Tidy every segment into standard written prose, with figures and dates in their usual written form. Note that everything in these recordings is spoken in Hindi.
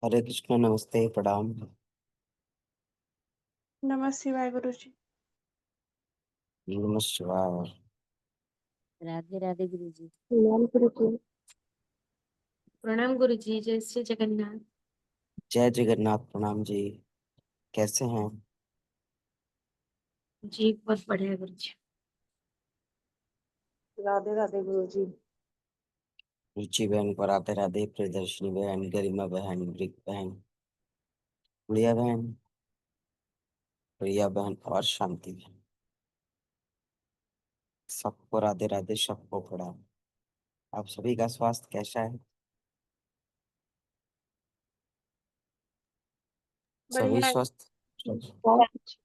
हरे कृष्ण, नमस्ते, प्रणाम। नमः शिवाय गुरु जी। नमः शिवाय। राधे राधे गुरु जी। प्रणाम गुरु जी। प्रणाम गुरु जी, जय श्री जगन्नाथ। जय जगन्नाथ, प्रणाम जी। कैसे हैं? जी बहुत बढ़िया गुरु जी। राधे राधे गुरु जी। रुचि बहन को राधे राधे, प्रियदर्शनी बहन, गरिमा बहन, ब्रिक बहन, गुड़िया बहन, प्रिया बहन और शांति बहन, सबको राधे राधे, सबको प्रणाम। आप सभी का स्वास्थ्य कैसा है? सभी बढ़िया है। स्वस्थ? बहुत अच्छी।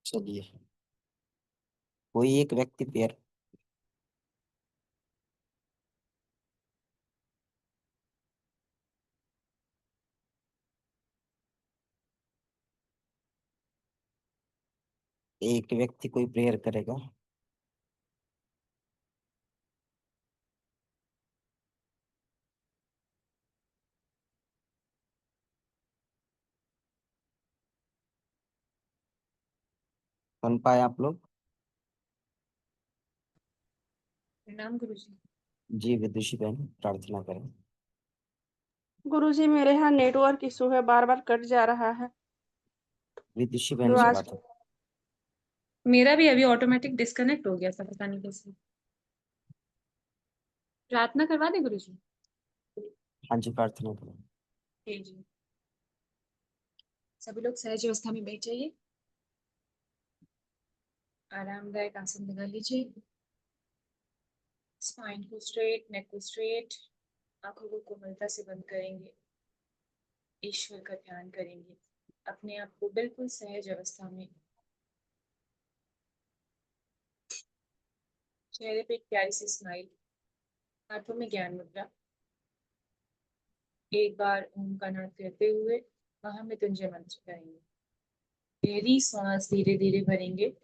चलिए, कोई एक व्यक्ति पेयर एक व्यक्ति कोई प्रेयर करेगा। सुन पाए आप लोग? प्रणाम गुरु जी। जी विदुषी बहन, प्रार्थना करें। गुरु जी, मेरे यहाँ नेटवर्क इशू है, बार बार कट जा रहा है। विदुषी बहन तो से आज बात हो। मेरा भी अभी ऑटोमेटिक डिस्कनेक्ट हो गया था, पता नहीं कैसे। प्रार्थना करवा दे गुरु जी। हाँ जी, प्रार्थना करें। जी जी। सभी लोग सहज अवस्था में बैठ जाइए। आरामदायक आसन लगा लीजिए। स्पाइन को स्ट्रेट, नेक को स्ट्रेट। आंखों को कोमलता से बंद करेंगे। ईश्वर का ध्यान करेंगे। अपने आप को बिल्कुल सहज अवस्था में। चेहरे पे एक प्यारी सी स्माइल। हाथों में ज्ञान मुद्रा। एक बार ओम का नाद करते हुए महामृत्युंजय मंत्र करेंगे। गहरी सांस धीरे धीरे भरेंगे।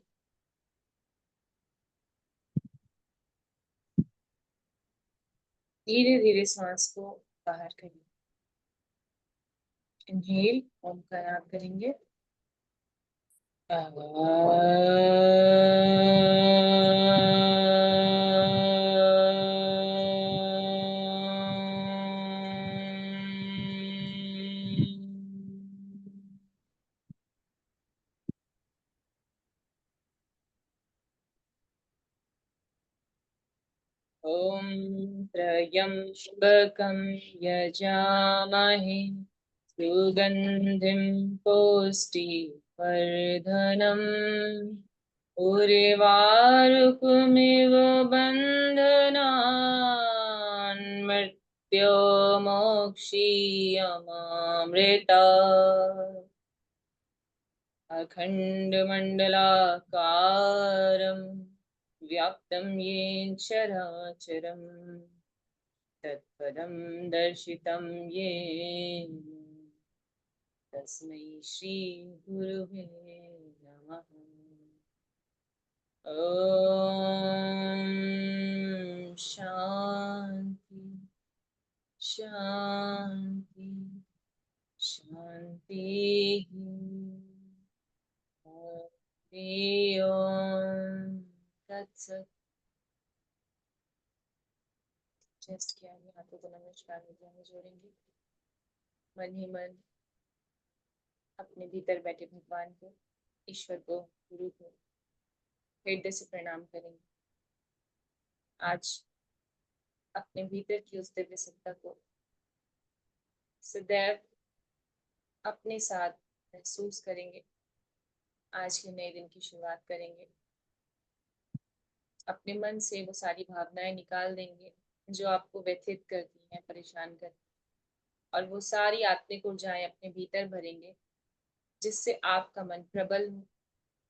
धीरे धीरे सांस को बाहर करेंगे। इनहेल, ओम का नाद करेंगे। ॐ त्र्यम्बकं यजामहे सुगन्धिं पुष्टिवर्धनम् उर्वारुकमिव बन्धनान् मृत्योर्मोक्षीयमामृतात् अखण्डमण्डलाकारं व्याप्तं येन चराचरम् तत्पदं दर्शितं येन तस्मै श्री गुरुवे नमः। ॐ शान्ति शान्ति शान्तिः। हरि ओम तत्सत। जस्ट किया है, हाथों को नमस्कार मुद्रा में जोड़ेंगे। मन ही मन अपने भीतर बैठे भगवान को, ईश्वर को, गुरु को हृदय से प्रणाम करेंगे। आज अपने भीतर की उस दिव्य सत्ता को सदैव अपने साथ महसूस करेंगे। आज के नए दिन की शुरुआत करेंगे। अपने मन से वो सारी भावनाएं निकाल देंगे जो आपको व्यथित करती हैं, परेशान करती हैं, और वो सारी आत्मिक ऊर्जाएं अपने भीतर भरेंगे, जिससे आपका मन प्रबल हो,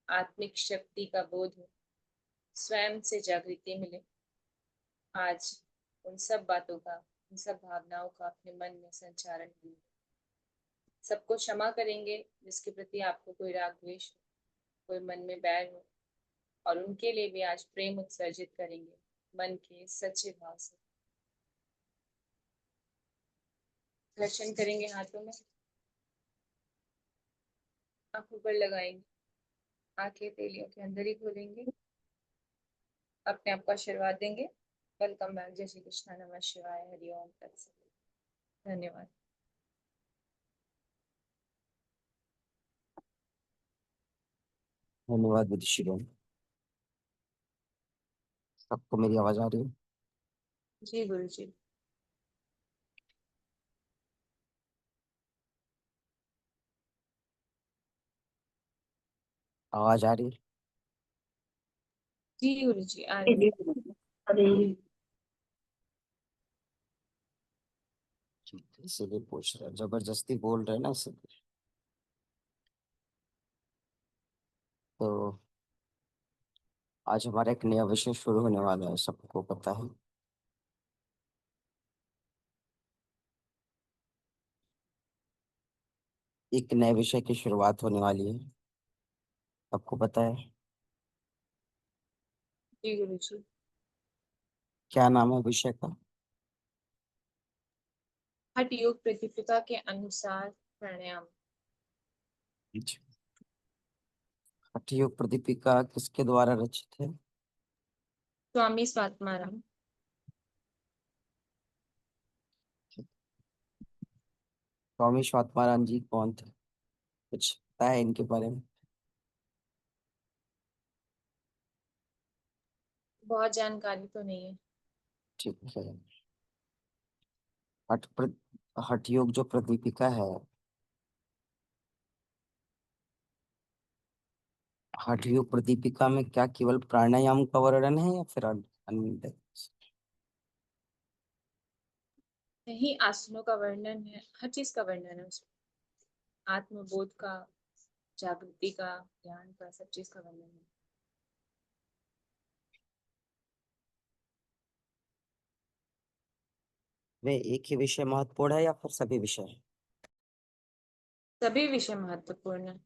आत्मिक शक्ति का बोध हो, स्वयं से जागृति मिले। आज उन सब बातों का, उन सब भावनाओं का अपने मन में संचारण कीजिए। सबको क्षमा करेंगे जिसके प्रति आपको कोई राग द्वेष हो। कोई मन में बैर हो, और उनके लिए भी आज प्रेम उत्सर्जित करेंगे मन के सच्चे भाव से। घर्षण करेंगे हाथों में, आंखों पर लगाएंगे, आंखें तेलियों के अंदर ही खोलेंगे, अपने आप को आशीर्वाद देंगे। Welcome back. जय श्री कृष्णा, नमः शिवाय, हरिओम तत्सत। धन्यवाद। धन्यवाद विदुषी बहन। सबको मेरी आवाज आ रही है? जी गुरु जी। आवाज आ रही है? जी गुरु जी, आ रही है। अरे इसीलिए पूछ रहा, जबरदस्ती बोल रहे हैं ना इसीलिए। तो आज हमारा एक नया विषय शुरू होने वाला है, सबको पता है। एक नए विषय की शुरुआत होने वाली है, सबको पता है। जी गुरु जी। क्या नाम है विषय का? हठ योग प्रतिपिका के अनुसार प्राणायाम। हठ योग प्रदीपिका किसके द्वारा रचित है? स्वामी स्वात्माराम। स्वामी स्वात्मानंद जी कौन थे, कुछ पता है इनके बारे में? बहुत जानकारी तो नहीं है। ठीक है। हठ योग जो प्रदीपिका है, हठ योग प्रदीपिका में क्या केवल प्राणायाम का वर्णन है या फिर अन्य? नहीं, आसनों का वर्णन है, हर चीज का वर्णन है उसमें। आत्मबोध का, जागृति का, ज्ञान का, सब चीज का वर्णन है। वे एक ही विषय महत्वपूर्ण है या फिर सभी विषय? सभी विषय महत्वपूर्ण है।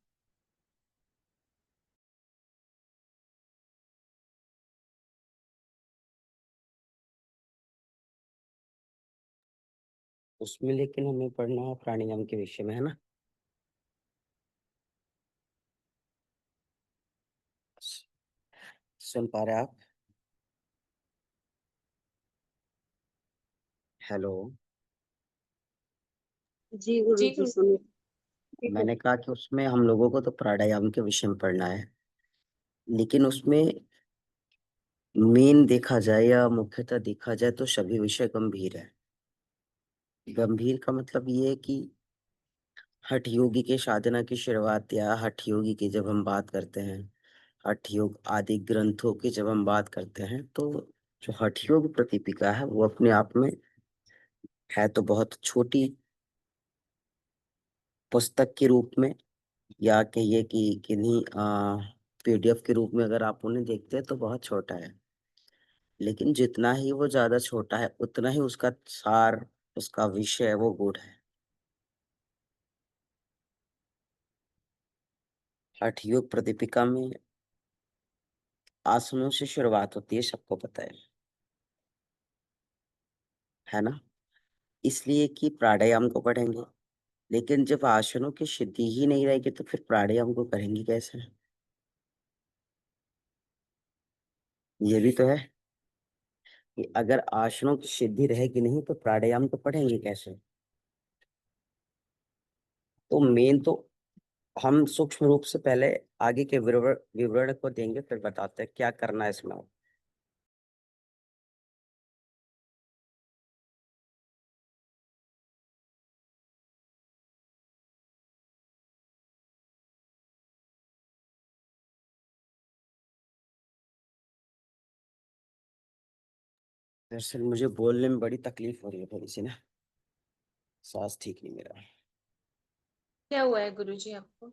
उसमें लेकिन हमें पढ़ना है प्राणायाम के विषय में, है ना? सुन पा रहे आप? हेलो। जी गुरु जी जी गुरु। सुनिए। मैंने कहा कि उसमें हम लोगों को तो प्राणायाम के विषय में पढ़ना है, लेकिन उसमें मेन देखा जाए या मुख्यतः देखा जाए तो सभी विषय गंभीर है। गंभीर का मतलब ये है कि हठ योगी के साधना की शुरुआत या हठ योगी की जब हम बात करते हैं, हठ योग आदि ग्रंथों की जब हम बात करते हैं, तो जो हठ योग प्रदीपिका है वो अपने आप में है तो बहुत छोटी पुस्तक के रूप में, या कहिए कि किन्हीं पीडीएफ के रूप में अगर आप उन्हें देखते हैं तो बहुत छोटा है। लेकिन जितना ही वो ज्यादा छोटा है उतना ही उसका सार, उसका विषय वो गूढ़ है। हठ योग प्रदीपिका में आसनों से शुरुआत होती है, सबको पता है ना? इसलिए कि प्राणायाम को पढ़ेंगे, लेकिन जब आसनों की सिद्धि ही नहीं रहेगी तो फिर प्राणायाम को करेंगे कैसे? ये भी तो है कि अगर आसनों की सिद्धि रहेगी नहीं तो प्राणायाम को पढ़ेंगे कैसे? तो मेन तो हम सूक्ष्म रूप से पहले आगे के विवरण विवरण को देंगे, फिर बताते हैं क्या करना है इसमें। दरअसल मुझे बोलने में बड़ी तकलीफ हो रही है थोड़ी सी ना, सांस ठीक नहीं मेरा। क्या हुआ है गुरु जी आपको?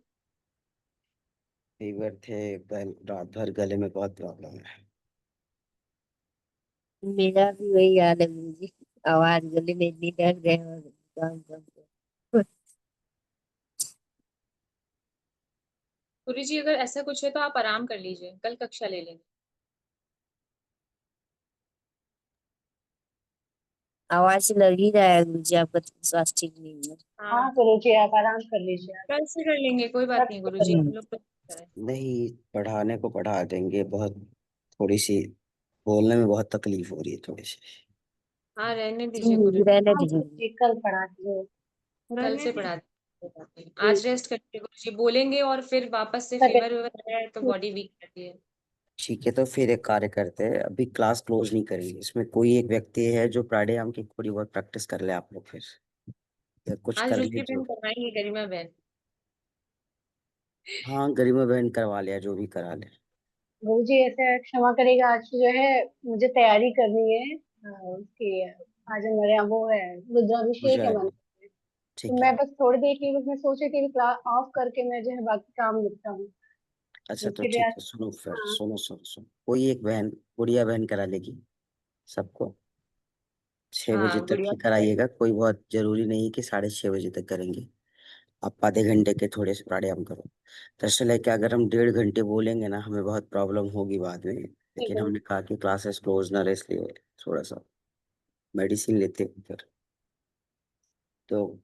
फीवर थे, रात भर गले में बहुत प्रॉब्लम है। मेरा भी वही हाल है गुरु जी। आवाज गले में इतनी दर्द है और काम काम गुरुजी अगर ऐसा कुछ है तो आप आराम कर लीजिए, कल कक्षा ले लेंगे। आवाज से लग ही रहा है गुरुजी आपका स्वास्थ्य ठीक नहीं है। हाँ गुरुजी आप आराम कर लीजिए। कल से कर लेंगे, कोई बात नहीं गुरुजी, हम लोग तो करें। नहीं, पढ़ाने को पढ़ा देंगे। बहुत थोड़ी सी बोलने में बहुत तकलीफ हो रही है थोड़ी सी। हाँ रहने दीजिए गुरुजी, रहने हाँ दीजिए। गुरुजी कल पढ़ा दीजिए। कल से पढ़ा देंगे, कोई बात नहीं। आज रेस्ट करिए गुरुजी, बोलेंगे और फिर वापस से तबीयत फीवर वगैरह है तो बॉडी वीक रहती है। ठीक है, तो फिर एक कार्य करते हैं, अभी क्लास क्लोज नहीं करेंगे। इसमें कोई एक व्यक्ति है जो प्राणायाम की थोड़ी बहुत प्रैक्टिस कर ले आप लोग, फिर या कुछ आज कर ले दूसरी जो। बहन करवाएंगे, गरिमा बहन। हाँ, गरिमा बहन करवा लिया, जो भी करा ले। गुरुजी ऐसे क्षमा करेगा, आज जो है मुझे तैयारी करनी है उसकी। आज हमारे यहाँ वो है रुद्राभिषेक है मुझे मंदिर में। तो ठीक है। मैं बस थोड़ी देर के लिए बस मैं सोची थी क्लास ऑफ करके मैं जो है बाकी काम निपटा हूँ। अच्छा तो तो फिर ठीक यार है, सुनो फिर, हाँ सुनो कोई एक बहन, गुड़िया बहन करा लेगी सबको। 6 बजे हाँ तक गुड़िया। ही कराइएगा, कोई बहुत जरूरी नहीं है कि 6:30 बजे तक करेंगे। आप आधे घंटे के थोड़े से प्राणायाम करो। दरअसल है कि अगर हम 1.5 घंटे बोलेंगे ना, हमें बहुत प्रॉब्लम होगी बाद में। ठीक लेकिन है। हमने कहा कि क्लासेस क्लोज ना रहे, इसलिए थोड़ा सा मेडिसिन लेते हैं फिर। तो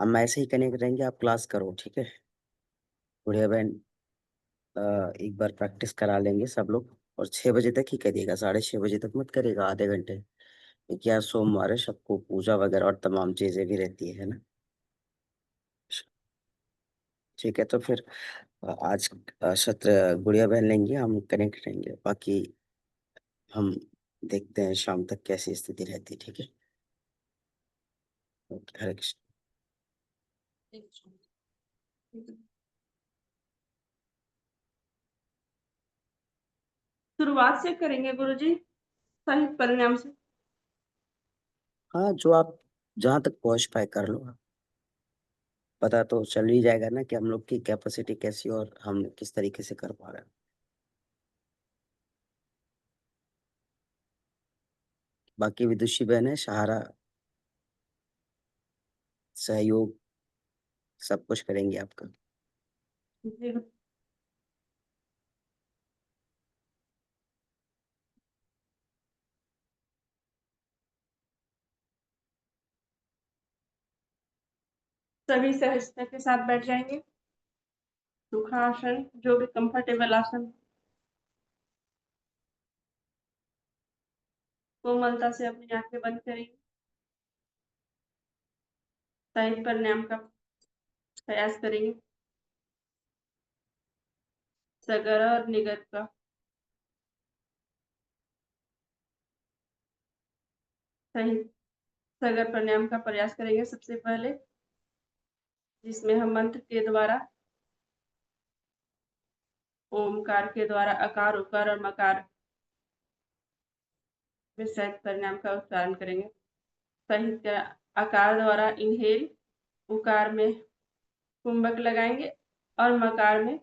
हम ऐसे ही कनेक्ट रहेंगे, आप क्लास करो, ठीक है। गुड़िया बहन एक बार प्रैक्टिस करा लेंगे सब लोग। और 6 बजे तक ही करिएगा, 6:30 बजे तक मत करेगा, आधे घंटे। क्योंकि आज सोमवार है, सबको पूजा वगैरह और तमाम चीजें भी रहती है ना। ठीक है, तो फिर आज सत्र गुड़िया बहन लेंगे, हम कनेक्ट रहेंगे। बाकी हम देखते हैं शाम तक कैसी स्थिति रहती है, ठीक है। ओके, हरे कृष्ण। शुरुआत से करेंगे गुरुजी, सही परिणाम से। हाँ, जो आप जहाँ तक पहुँच पाए कर लो। पता तो चल ही जाएगा ना कि हम लोग की कैपेसिटी कैसी और हम किस तरीके से कर पा रहे हैं। बाकी विदुषी बहन है, सहारा सहयोग सब कुछ करेंगे आपका। जी सभी सहजता के साथ बैठ जाएंगे। सुखासन, जो भी कंफर्टेबल आसन, कोमलता से अपनी आंखें बंद करेंगे। सही प्राणायाम का प्रयास करेंगे। सगर और निगत का सही सगर प्राणायाम का प्रयास करेंगे सबसे पहले, जिसमें हम मंत्र के द्वारा, ओमकार के द्वारा अकार उकार और मकार में सहज प्राणायाम का उच्चारण करेंगे। सही आकार द्वारा इनहेल, उकार में कुंभक लगाएंगे और मकार में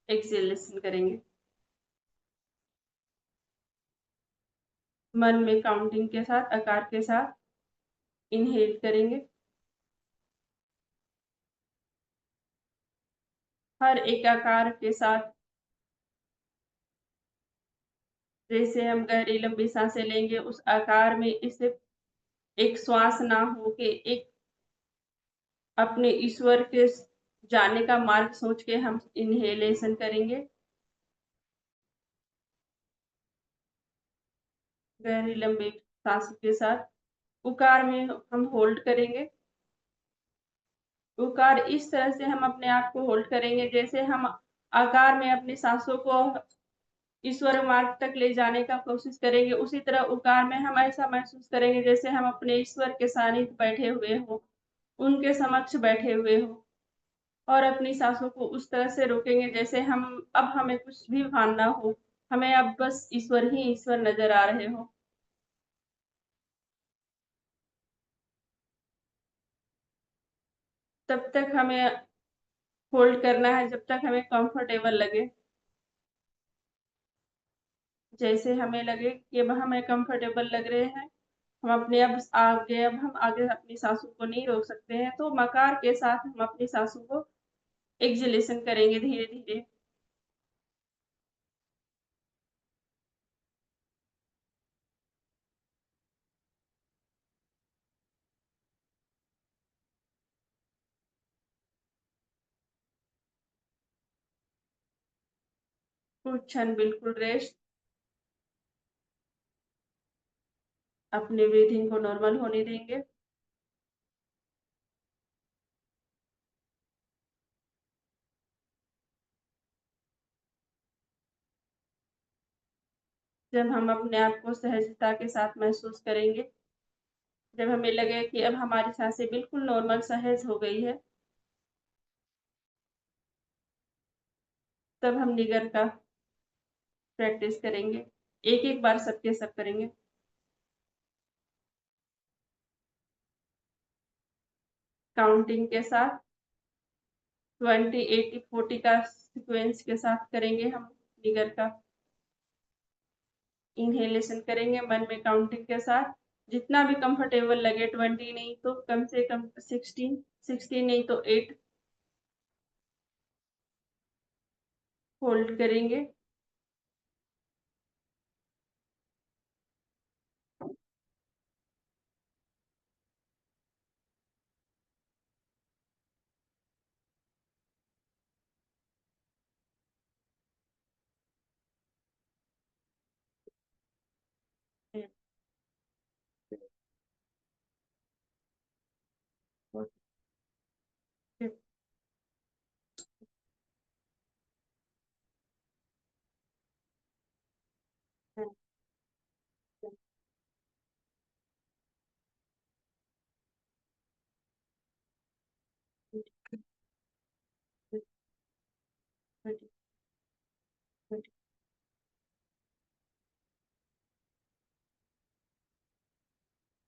एक्सेलेशन करेंगे। मन में काउंटिंग के साथ आकार के साथ इनहेल करेंगे। हर एक आकार के साथ जैसे हम गहरी लंबी सांसें लेंगे, उस आकार में इसे एक श्वास ना होके एक अपने ईश्वर के जाने का मार्ग सोच के हम इनहेलेशन करेंगे। गहरी लंबी सांस के साथ उकार में हम होल्ड करेंगे। उकार इस तरह से हम अपने आप को होल्ड करेंगे जैसे हम आकार में अपनी सांसों को ईश्वर मार्ग तक ले जाने का कोशिश करेंगे। उसी तरह उकार में हम ऐसा महसूस करेंगे जैसे हम अपने ईश्वर के सानिध्य बैठे हुए हो, उनके समक्ष बैठे हुए हो, और अपनी सांसों को उस तरह से रोकेंगे जैसे हम अब हमें कुछ भी भान ना हो, हमें अब बस ईश्वर ही ईश्वर नजर आ रहे हो। तब तक हमें होल्ड करना है जब तक हमें कंफर्टेबल लगे। जैसे हमें लगे कि अब हमें कंफर्टेबल लग रहे हैं, हम अपने अब हम आगे अपनी सांसों को नहीं रोक सकते हैं, तो मकार के साथ हम अपनी सांसों को एक्सहेलेशन करेंगे धीरे धीरे। कुछ क्षण बिल्कुल रेस्ट, अपने ब्रीथिंग को नॉर्मल होने देंगे। जब हम अपने आप को सहजता के साथ महसूस करेंगे, जब हमें लगे कि अब हमारी सांसें बिल्कुल नॉर्मल सहज हो गई है, तब हम निगर का प्रैक्टिस करेंगे। एक एक बार सबके सब करेंगे। काउंटिंग के साथ 20, 80, 40 का सीक्वेंस के साथ करेंगे हम निगर का। इनहेलेशन करेंगे मन में काउंटिंग के साथ, जितना भी कंफर्टेबल लगे, 20 नहीं तो कम से कम 16, 16 नहीं तो 8 होल्ड करेंगे।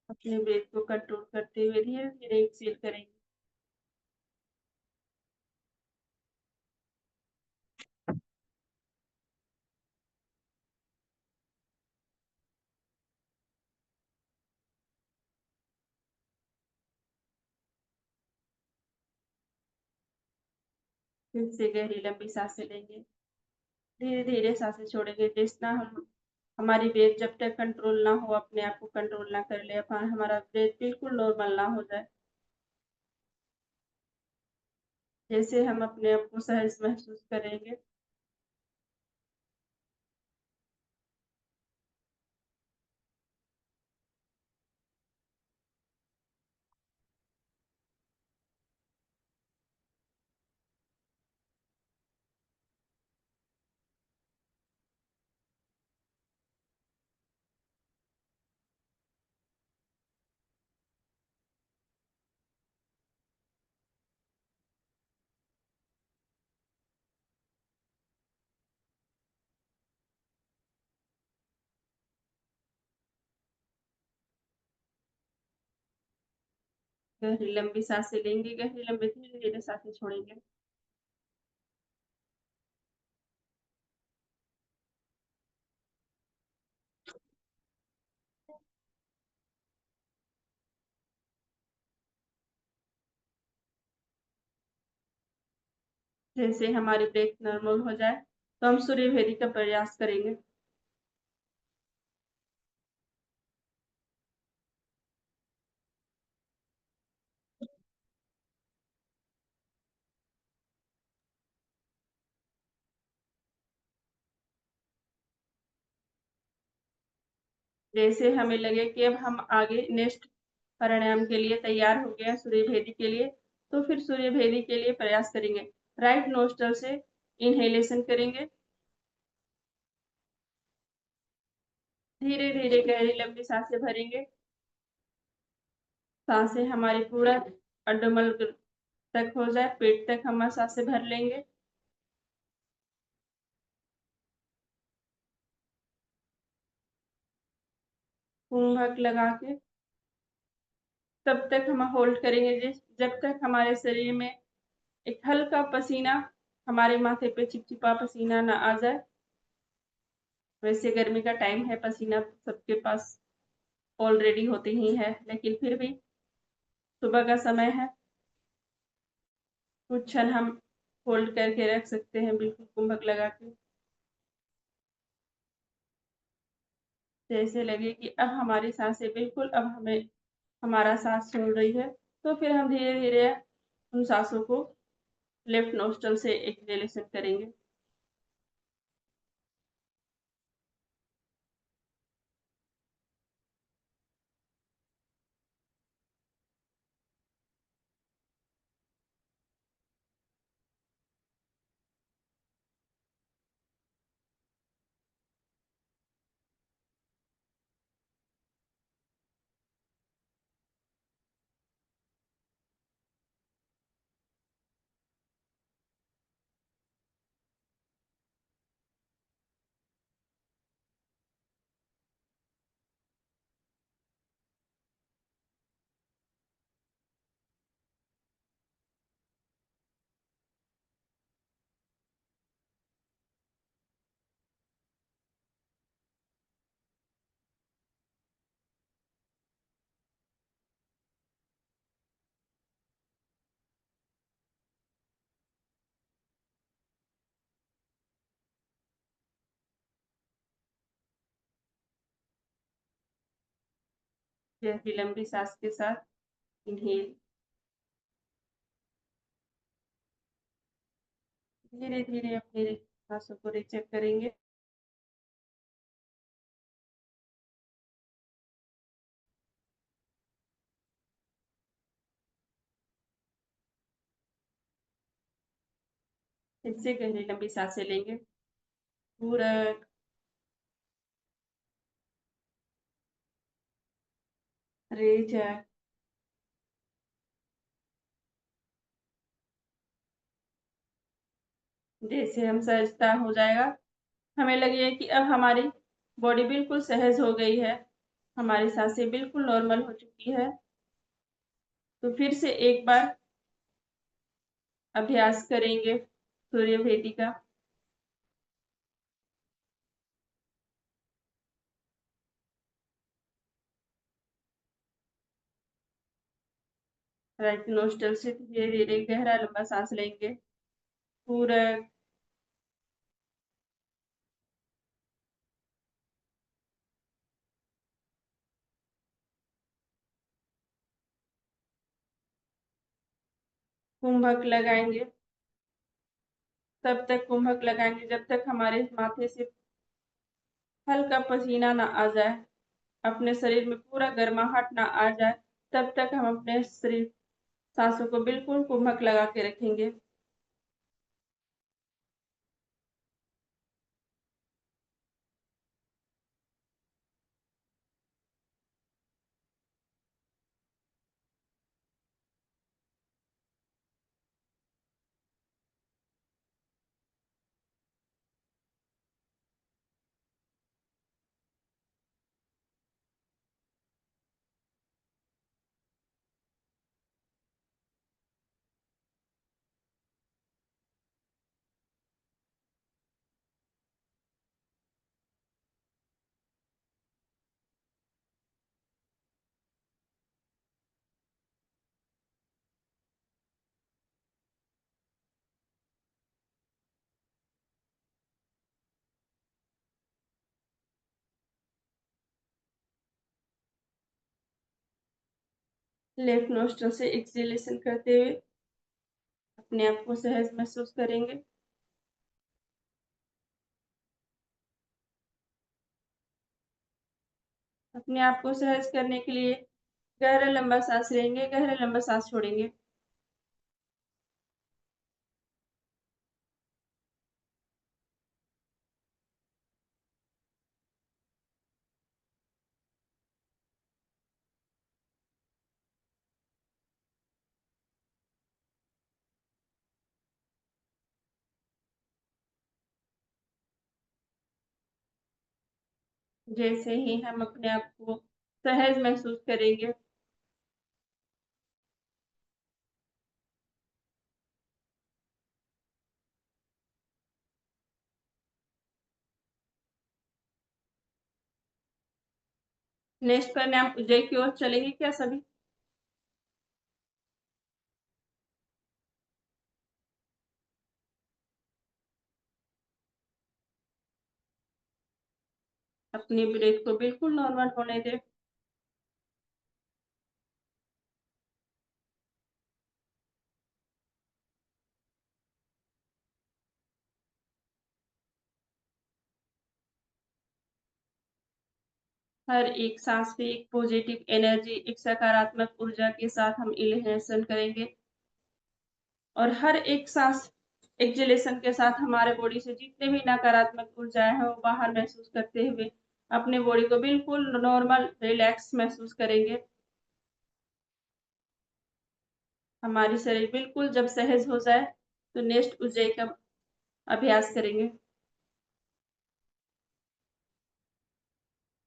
अपने ब्रेथ को कंट्रोल करते हुए धीरे धीरे एक्सेल करेंगे। फिर से गहरी लंबी सांसें लेंगे, धीरे धीरे सांसें छोड़ेंगे। जितना हम हमारी ब्रेथ जब तक कंट्रोल ना हो, अपने आप को कंट्रोल ना कर ले, अपन हमारा ब्रेथ बिल्कुल नॉर्मल ना हो जाए, जैसे हम अपने आप को सहज महसूस करेंगे। गहरी लंबी सांसें लेंगे, गहरी लंबी धीरे धीरे सांसें छोड़ेंगे। जैसे हमारी ब्रेथ नॉर्मल हो जाए, तो हम सूर्य भेदी का प्रयास करेंगे। जैसे हमें लगे कि अब हम आगे नेक्स्ट प्राणायाम के लिए तैयार हो गया, सूर्य भेदी के लिए, तो फिर सूर्य भेदी के लिए प्रयास करेंगे। राइट नोस्ट्रल से इनहेलेशन करेंगे, धीरे धीरे गहरी लंबी सांसें भरेंगे। सांसें हमारी पूरा अड्डोमल तक हो जाए, पेट तक हम सांसें भर लेंगे। कुंभक लगा के तब तक हम होल्ड करेंगे जब तक हमारे शरीर में एक हल्का पसीना, हमारे माथे पे चिपचिपा पसीना ना आ जाए। वैसे गर्मी का टाइम है, पसीना सबके पास ऑलरेडी होते ही है, लेकिन फिर भी सुबह का समय है। कुछ क्षण हम होल्ड करके रख सकते हैं बिल्कुल कुंभक लगा के। जैसे लगे कि अब हमारी सांसें बिल्कुल अब हमें हमारा सांस छोड़ रही है, तो फिर हम धीरे-धीरे उन सांसों को लेफ्ट नोस्ट्रल से एक्सहेलेशन करेंगे। गहरी लंबी सांस के साथ इनहेल, धीरे-धीरे अपनी सांसों को रीचेक करेंगे। फिर से गहरी लंबी सांसें लेंगे। पूरक, रेचक, जैसे हम सहजता हो जाएगा, हमें लगे कि अब हमारी बॉडी बिल्कुल सहज हो गई है, हमारी सांसें बिल्कुल नॉर्मल हो चुकी है। तो फिर से एक बार अभ्यास करेंगे सूर्य भेदी का। राइट नोस्ट्रल से धीरे-धीरे गहरा लंबा सांस लेंगे। पूरक, कुंभक लगाएंगे। तब तक कुंभक लगाएंगे जब तक हमारे माथे से हल्का पसीना ना आ जाए, अपने शरीर में पूरा गर्माहट ना आ जाए, तब तक हम अपने शरीर सांसों को बिल्कुल कुंभक लगा के रखेंगे। लेफ्ट नोस्ट्रल से एक्सहेलेशन करते हुए अपने आप को सहज महसूस करेंगे। अपने आप को सहज करने के लिए गहरा लंबा सांस लेंगे, गहरा लंबा सांस छोड़ेंगे। जैसे ही हम अपने आप को सहज महसूस करेंगे, नेक्स्ट प्राणायाम उज्जयी की ओर चलेंगे क्या सभी? अपनी ब्रेथ को बिल्कुल नॉर्मल होने दें। हर एक सांस पे एक पॉजिटिव एनर्जी, एक सकारात्मक ऊर्जा के साथ हम इनहेलेशन करेंगे और हर एक सांस एक्सहेलेशन के साथ हमारे बॉडी से जितने भी नकारात्मक ऊर्जाएं हैं वो बाहर महसूस करते हुए अपने बॉडी को बिल्कुल नॉर्मल रिलैक्स महसूस करेंगे। हमारी शरीर बिल्कुल जब सहज हो जाए तो नेक्स्ट ऊंचाई का अभ्यास करेंगे।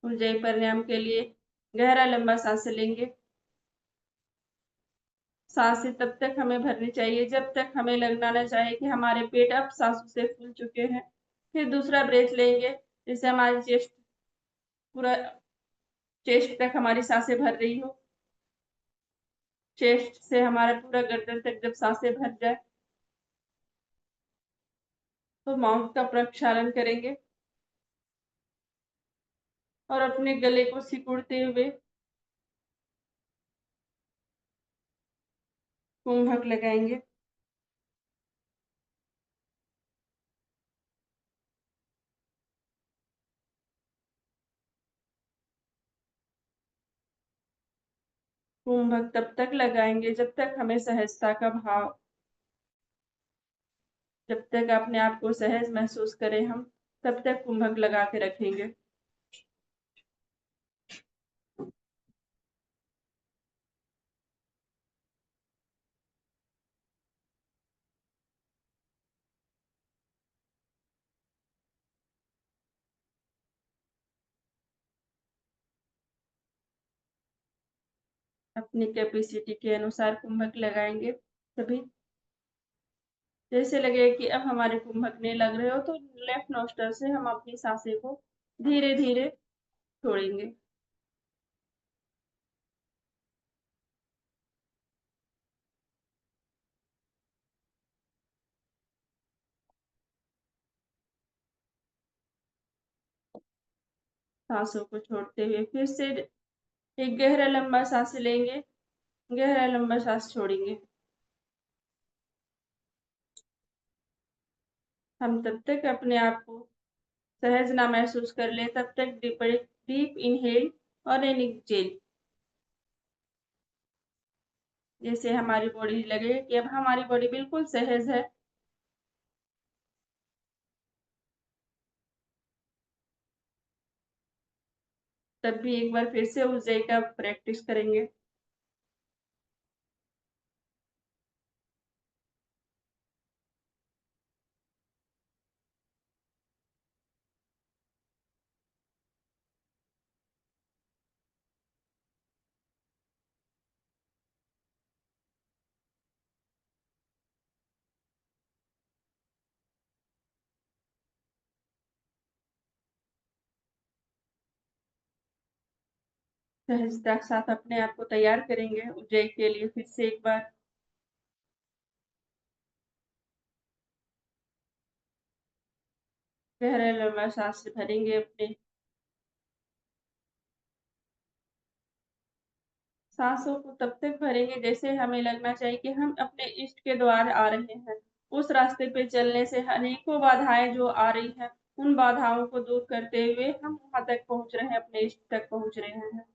ऊंचाई प्राणायाम के लिए गहरा लंबा सांस लेंगे। सांसें तब तक हमें भरनी चाहिए जब तक हमें लगना न चाहिए कि हमारे पेट अब सांसों से फूल चुके हैं। फिर दूसरा ब्रेथ लेंगे जिससे हमारी पूरा चेस्ट तक हमारी सांसें भर रही हो। चेस्ट से हमारा पूरा गर्दन तक जब सांसें भर जाए तो माउथ का प्रक्षालन करेंगे और अपने गले को सिकुड़ते हुए कुंभक लगाएंगे। कुंभक तब तक लगाएंगे जब तक हमें सहजता का भाव, जब तक अपने आप को सहज महसूस करें हम तब तक कुंभक लगा के रखेंगे। अपनी कैपेसिटी के अनुसार कुंभक लगाएंगे। सभी जैसे लगे कि अब हमारे कुंभक नहीं लग रहे हो तो लेफ्ट नोस्ट्रल से हम अपनी सांसें को धीरे धीरे छोड़ेंगे। सांसों को छोड़ते हुए फिर से एक गहरा लंबा सांस लेंगे, गहरा लंबा सांस छोड़ेंगे। हम तब तक अपने आप को सहज ना महसूस कर ले तब तक डीप इनहेल और एक्सहेल। जैसे हमारी बॉडी लगे कि अब हमारी बॉडी बिल्कुल सहज है। तब भी एक बार फिर से ऊंचाई का प्रैक्टिस करेंगे। सहजता के साथ अपने आप को तैयार करेंगे ऊंचाई के लिए। फिर से एक बार गहरा लंबा सांस भरेंगे। अपने सांसों को तब तक भरेंगे जैसे हमें लगना चाहिए कि हम अपने इष्ट के द्वार आ रहे हैं। उस रास्ते पे चलने से अनेकों बाधाएं जो आ रही हैं उन बाधाओं को दूर करते हुए हम वहां तक पहुंच रहे हैं, अपने इष्ट तक पहुंच रहे हैं।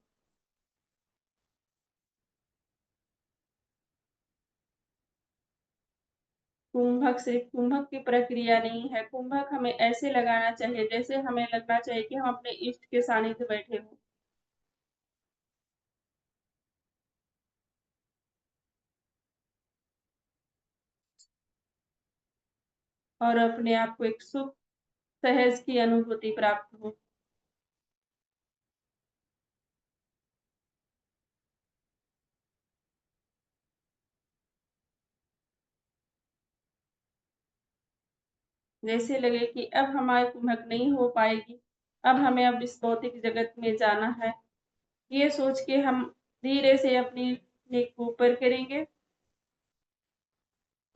कुंभक सिर्फ कुंभक की प्रक्रिया नहीं है। कुंभक हमें ऐसे लगाना चाहिए जैसे हमें लगना चाहिए कि हम अपने इष्ट के सानिध्य बैठे हों। और अपने आप को एक सुख सहज की अनुभूति प्राप्त हो। जैसे लगे कि अब हमारी कुंभक नहीं हो पाएगी, अब हमें अब इस भौतिक जगत में जाना है। ये सोच के हम धीरे से अपनी नेक को ऊपर करेंगे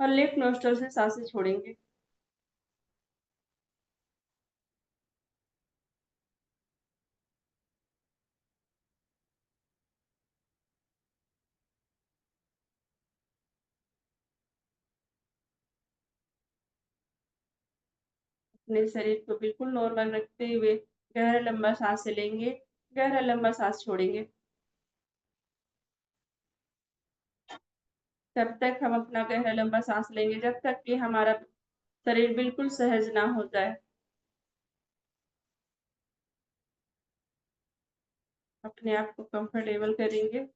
और लेफ्ट नोस्ट्रल से सांसें छोड़ेंगे। अपने शरीर को बिल्कुल नॉर्मल रखते हुए गहरा लंबा सांस लेंगे, गहरा लंबा सांस छोड़ेंगे। तब तक हम अपना गहरा लंबा सांस लेंगे जब तक कि हमारा शरीर बिल्कुल सहज ना हो जाए। अपने आप को कंफर्टेबल करेंगे।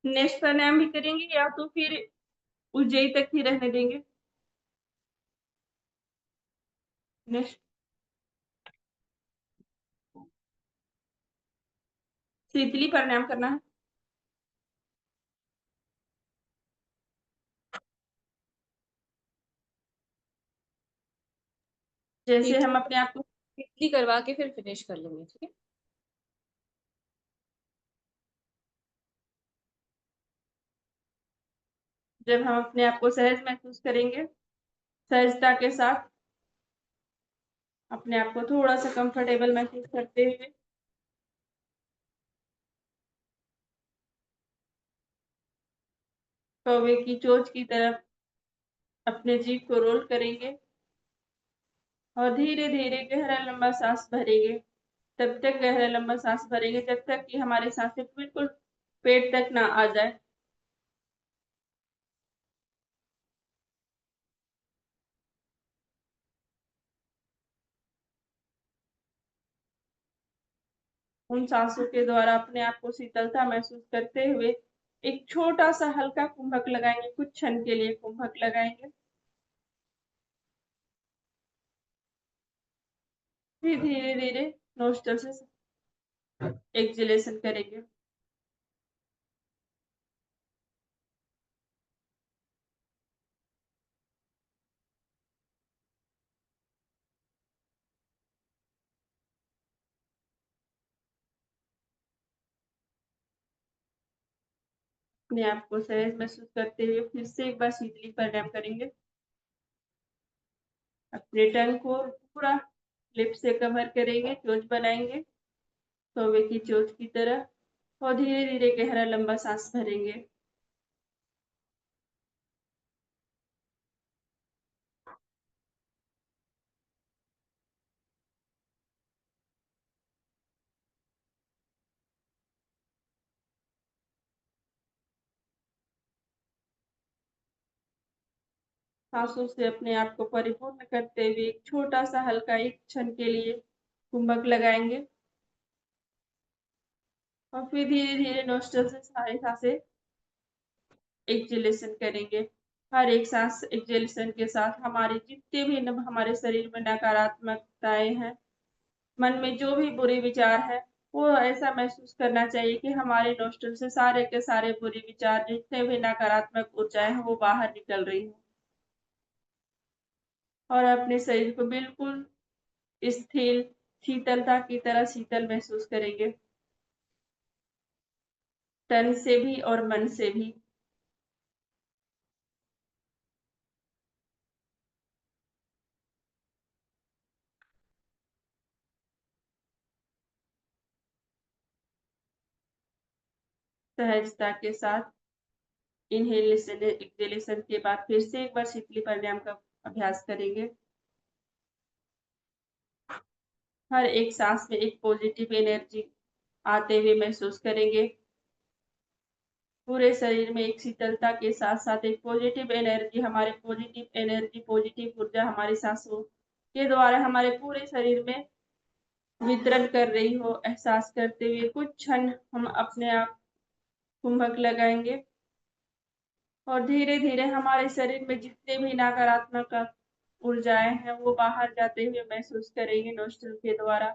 नेक्स्ट प्राणायाम भी करेंगे या तो फिर उज्जयी तक ही रहने देंगे? नेक्स्ट शीतली प्राणायाम करना है। जैसे हम अपने आप को शीतली करवा के फिर फिनिश कर लेंगे, ठीक है? जब हम अपने आप को सहज महसूस करेंगे, सहजता के साथ अपने आप को थोड़ा-सा कंफर्टेबल महसूस करते हुए कौवे की चोंच की तरफ अपने जीभ को रोल करेंगे और धीरे-धीरे गहरा लंबा साँस भरेंगे। तब तक गहरा लंबा साँस भरेंगे जब तक कि हमारी साँसें बिल्कुल पेट तक ना आ जाए। उन साँसों के द्वारा अपने आप को शीतलता महसूस करते हुए एक छोटा-सा हल्का कुंभक लगाएँगे, कुछ क्षण के लिए कुंभक लगाएँगे। फिर धीरे-धीरे नोस्ट्रल से एक्सहेलेशन करेंगे। अपने आप को सहज महसूस करते हुए फिर से एक बार शीतली प्राणायाम करेंगे। अपने टंग को पूरा लिप्स से कवर करेंगे, चोंच बनाएँगे, कौवे की चोंच की तरह और धीरे-धीरे गहरा लंबा साँस भरेंगे। साँसों से अपने आप को परिपूर्ण करते हुए एक छोटा-सा हल्का एक क्षण के लिए कुंभक लगाएँगे और फिर धीरे-धीरे नोस्ट्रल से सारी सांसें एक्सहेलेशन करेंगे। हर एक सांस एक्सहेलेशन के साथ हमारे जितने भी हमारे शरीर में नकारात्मकताएँ हैं, मन में जो भी बुरे विचार हैं, वो ऐसा महसूस करना चाहिए कि हमारे नोस्ट्रल से सारे के सारे बुरे विचार जितने भी नकारात्मक ऊर्जाएँ हैं, वो बाहर निकल रही हैं। और अपने शरीर को बिल्कुल स्थिर, शीतलता की तरह शीतल महसूस करेंगे। तन से भी और मन से भी। सहजता के साथ इन्हेलेशन, एक्सहेलेशन के बाद फिर से एक बार शीतली प्राणायाम का अभ्यास करेंगे। हर एक साँस में एक पॉजिटिव एनर्जी आते हुए महसूस करेंगे। पूरे शरीर में एक शीतलता के साथ-साथ एक पॉजिटिव एनर्जी पॉजिटिव ऊर्जा हमारी साँसों के द्वारा हमारे पूरे शरीर में वितरण कर रही हो, एहसास करते हुए कुछ क्षण हम अपने आप कुंभक लगाएँगे और धीरे-धीरे हमारे शरीर में जितने भी नकारात्मक ऊर्जाएँ हैं, वो बाहर जाते हुए महसूस करेंगे नोस्ट्रल के द्वारा।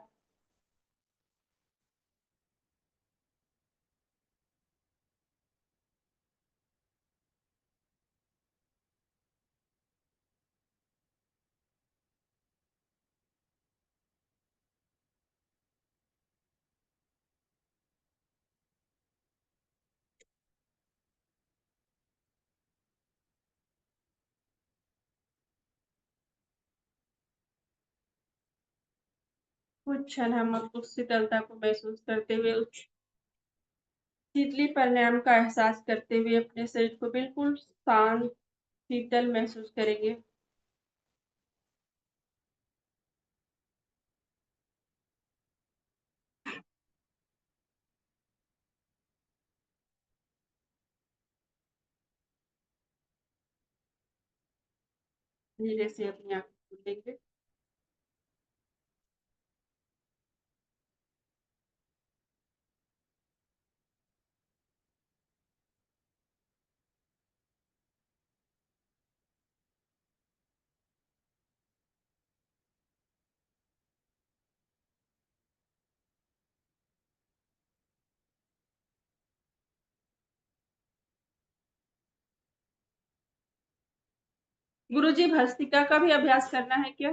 कुछ क्षण हम उस शीतलता को महसूस करते हुए उस शीतली परिणाम का एहसास करते हुए अपने शरीर को बिल्कुल शांत, शीतल महसूस करेंगे। धीरे से अपनी आँखें खोलेंगे। गुरुजी भस्त्रिका का भी अभ्यास करना है क्या?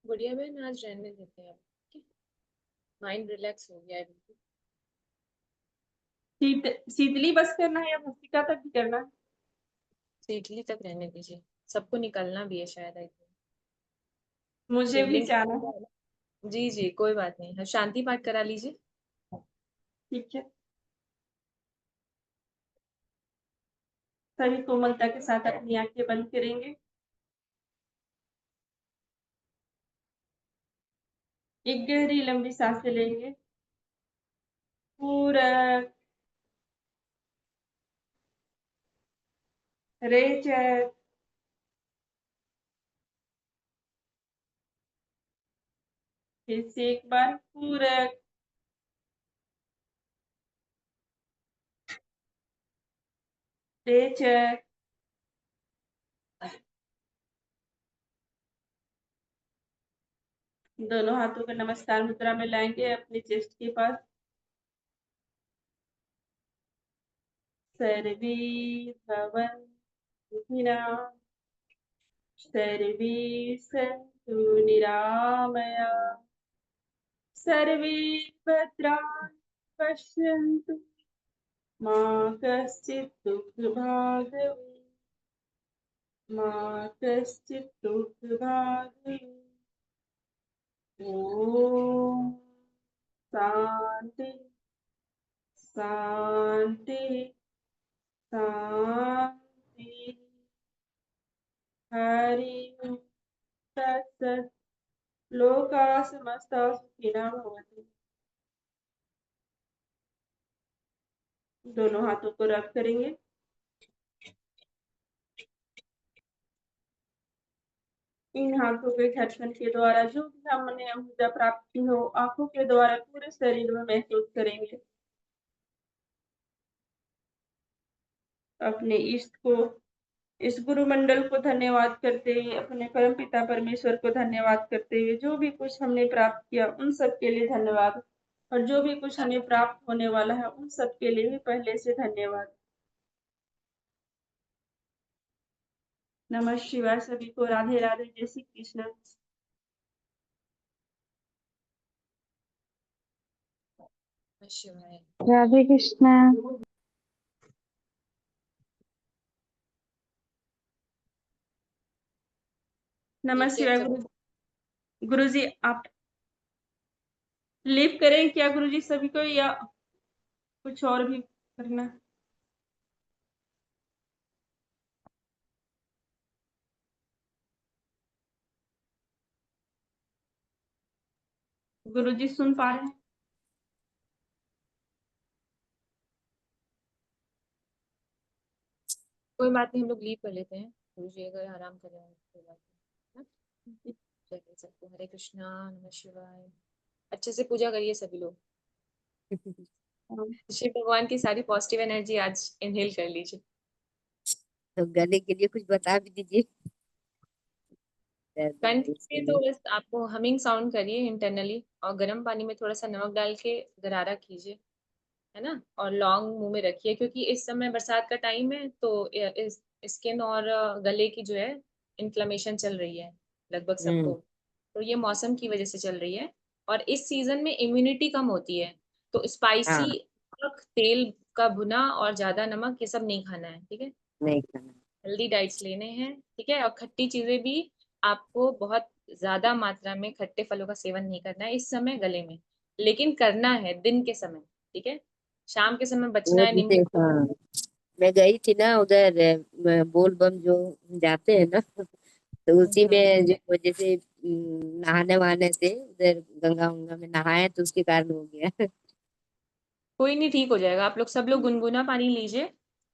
गुड़िया बहन आज रहने देते हैं, माइंड रिलैक्स हो गया है बिल्कुल। शीतली बस करना है या भस्त्रिका तक भी करना है? शीतली तक रहने दीजिए, सबको निकलना भी है शायद, आई थिंक मुझे भी शिवलिंग जाना है। जी जी कोई बात नहीं, हाँ, शांति पाठ करा लीजिए। ठीक है। सभी कोमलता के साथ अपनी आँखें बंद करेंगे। एक गहरी लंबी सांसें लेंगे। पूरा रेचक फिर से एक बार पूरक रेचक दोनों हाथों को नमस्कार मुद्रा में लाएंगे अपने चेस्ट के पास। सर्वे भवन्तु सुखिनः, सर्वे सन्तु निरामयाः, सर्वे भद्राणि पश्यन्तु मा कश्चित् दुःखभाग् भवेत्, मा कश्चित् दुःखभाग् भवेत्। ॐ शान्ति शान्ति शान्ति। हरि ओम तत्सत्। लोकाः समस्ताः सुखिनः भवन्तु। दोनों हाथों को रब करेंगे। इन हाथों के झटकन के द्वारा जो भी हमने ऊर्जा प्राप्त की हो आंखों के द्वारा पूरे शरीर में महसूस करेंगे। अपने इष्ट को, इस गुरु मंडल को धन्यवाद करते हुए, अपने परम पिता परमेश्वर को धन्यवाद करते हुए, जो भी कुछ हमने प्राप्त किया उन सब के लिए धन्यवाद, और जो भी कुछ हमें प्राप्त होने वाला है उन सब के लिए भी पहले से धन्यवाद। नमः शिवाय। सभी को राधे राधे, जय श्री कृष्ण। शिवाय। राधे कृष्णा। नमः ठीक है, शिवाय। गुरुजी आप लीव करें क्या गुरुजी सभी को, या कुछ और भी करना? गुरुजी सुन पा रहे हैं? कोई बात नहीं, हम लोग लीव कर लेते हैं, गुरुजी अगर आराम कर रहे हैं कोई बात नहीं, जय सबको, हरे कृष्णा, नमः शिवाय। अच्छे से पूजा करिए सभी लोग। शिव भगवान की सारी पॉजिटिव एनर्जी आज इनहेल कर लीजिए। तो गले के लिए कुछ बता भी दीजिए। कंठ पे तो बस आपको हमिंग साउंड करिए इंटरनली, और गर्म पानी में थोड़ा सा नमक डाल के गरारा कीजिए, है ना, और लौंग मुंह में रखिए, क्योंकि इस समय बरसात का टाइम है, तो इस स्किन और गले की जो है इन्फ्लेमेशन चल रही है लगभग सबको, तो ये मौसम की वजह से चल रही है, और इस सीजन में इम्यूनिटी कम होती है, तो स्पाइसी हाँ तेल का भुना और ज्यादा नमक ये सब नहीं खाना है, ठीक है। नहीं खाना। हेल्दी डाइट्स लेने हैं, ठीक है। और खट्टी चीजें भी आपको बहुत ज्यादा मात्रा में खट्टे फलों का सेवन नहीं करना है इस समय गले में, लेकिन करना है दिन के समय, ठीक है। शाम के समय बचना वो है जैसे, नींबू। हाँ, मैं गई थी ना उधर, बोल बम जो जाते हैं ना, तो उसी में जो जैसे नहाने वहाने से उधर गंगा गंगा में नहाए तो उसके कारण हो गया। कोई नहीं, ठीक हो जाएगा। आप लोग सब लोग गुनगुना पानी लीजिए,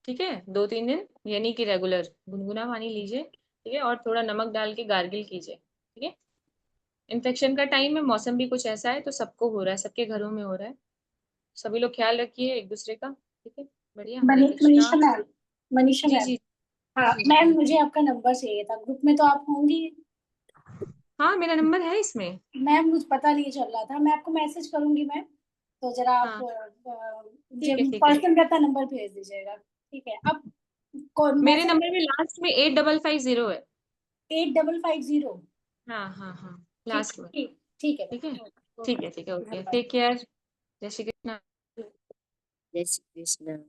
ठीक है, 2-3 दिन, यानी कि रेगुलर गुनगुना पानी लीजिए, ठीक है। और थोड़ा नमक डाल के गार्गिल कीजिए, ठीक है। इन्फेक्शन का टाइम है, मौसम भी कुछ ऐसा है, तो सबको हो रहा है, सबके घरों में हो रहा है। सभी लोग ख्याल रखिए एक दूसरे का, ठीक है। बढ़िया, हरे कृष्णा। Manisha ma'am, Manisha ji ma'am. जी हाँ जी मैम, बताइए। मुझे आपका नंबर चाहिए था, ग्रुप में तो आप होंगी। हाँ, मेरा नंबर है इसमें। मैम मुझे पता नहीं चल रहा था, मैं आपको मैसेज करूंगी मैम, तो जरा आप हाँ, मुझे ठीक है ठीक है। पर्सनल रहता नंबर भेज दीजिएगा, ठीक है। अब कौन मेरे मैसेज? नंबर में लास्ट में 8550 है। 8550। हाँ हाँ हाँ, ठीक लास्ट में। ठीक ठीक है ठीक है मैम, ठीक है ठीक है, ओके, धन्यवाद। Take care. जय श्री कृष्ण। जय श्री कृष्ण।